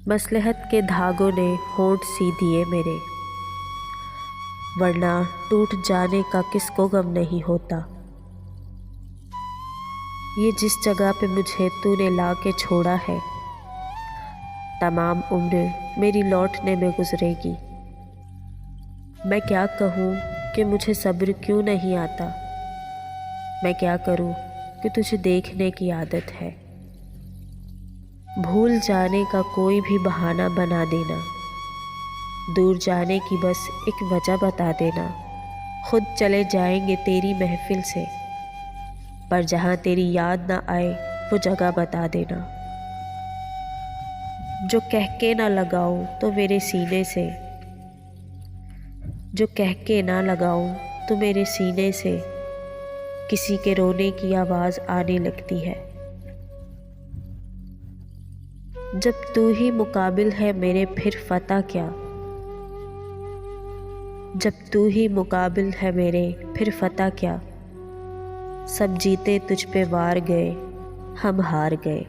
मसलहत के धागों ने होंठ सी दिए मेरे, वरना टूट जाने का किसको गम नहीं होता। ये जिस जगह पे मुझे तूने ला के छोड़ा है, तमाम उम्र मेरी लौटने में गुजरेगी। मैं क्या कहूँ कि मुझे सब्र क्यों नहीं आता। मैं क्या करूँ कि तुझे देखने की आदत है। भूल जाने का कोई भी बहाना बना देना, दूर जाने की बस एक वजह बता देना। खुद चले जाएंगे तेरी महफिल से, पर जहाँ तेरी याद ना आए वो जगह बता देना। जो कह के ना लगाऊं तो मेरे सीने से, जो कह के ना लगाऊं तो मेरे सीने से किसी के रोने की आवाज़ आने लगती है। जब तू ही मुकाबिल है मेरे फिर फतह क्या, जब तू ही मुकाबिल है मेरे फिर फतह क्या। सब जीते तुझ पे वार गए, हम हार गए।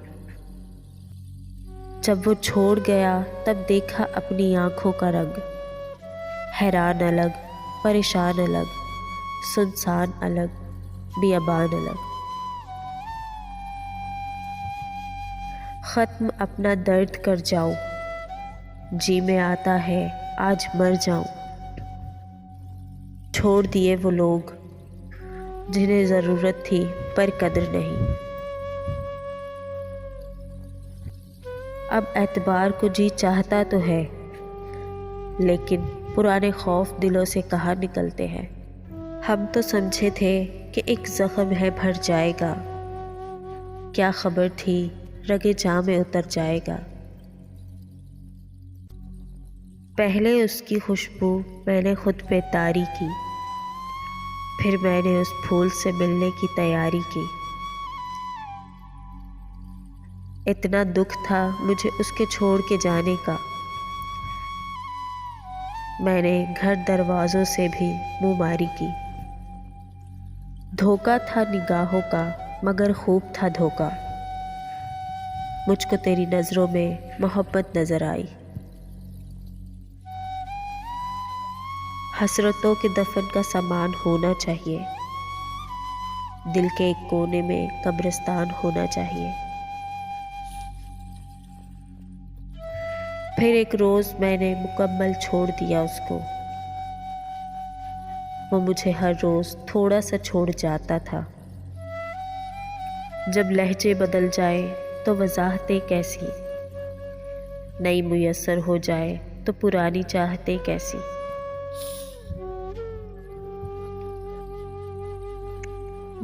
जब वो छोड़ गया तब देखा अपनी आँखों का रंग, हैरान अलग, परेशान अलग, सुनसान अलग, बियाबान अलग। ख़त्म अपना दर्द कर जाऊं, जी में आता है आज मर जाऊं। छोड़ दिए वो लोग जिन्हें ज़रूरत थी पर कदर नहीं। अब एतबार को जी चाहता तो है, लेकिन पुराने खौफ दिलों से कहाँ निकलते हैं। हम तो समझे थे कि एक ज़ख्म है भर जाएगा, क्या खबर थी रगे जाँ में उतर जाएगा। पहले उसकी खुशबू मैंने खुद पे तारी की, फिर मैंने उस फूल से मिलने की तैयारी की। इतना दुख था मुझे उसके छोड़ के जाने का, मैंने घर दरवाज़ों से भी मुँह मारी की। धोखा था निगाहों का मगर खूब था धोखा, मुझको तेरी नज़रों में मोहब्बत नज़र आई। हसरतों के दफन का सामान होना चाहिए, दिल के एक कोने में कब्रिस्तान होना चाहिए। फिर एक रोज़ मैंने मुकम्मल छोड़ दिया उसको, वो मुझे हर रोज़ थोड़ा सा छोड़ जाता था। जब लहजे बदल जाए तो वजाहतें कैसी, नई मुयस्सर हो जाए तो पुरानी चाहतें कैसी।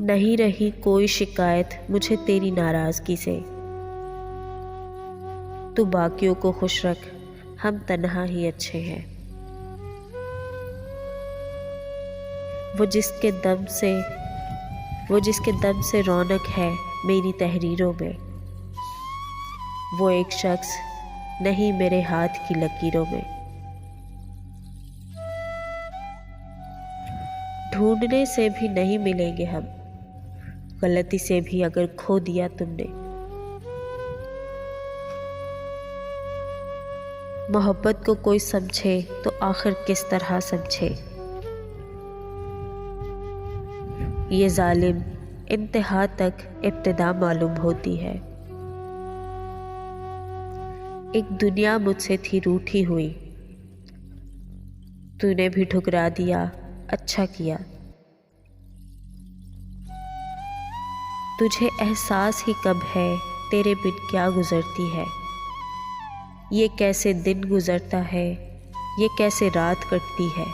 नहीं रही कोई शिकायत मुझे तेरी नाराज़गी से, तू बाकियों को खुश रख, हम तन्हा ही अच्छे हैं। वो जिसके दम से रौनक है मेरी तहरीरों में, वो एक शख्स नहीं मेरे हाथ की लकीरों में। ढूंढने से भी नहीं मिलेंगे हम, गलती से भी अगर खो दिया तुमने। मोहब्बत को कोई समझे तो आखिर किस तरह समझे। ये जालिम इंतहा तक इब्तिदा मालूम होती है। एक दुनिया मुझसे थी रूठी हुई, तूने भी ठुकरा दिया, अच्छा किया। तुझे एहसास ही कब है तेरे बिन क्या गुजरती है। ये कैसे दिन गुजरता है, ये कैसे रात कटती है।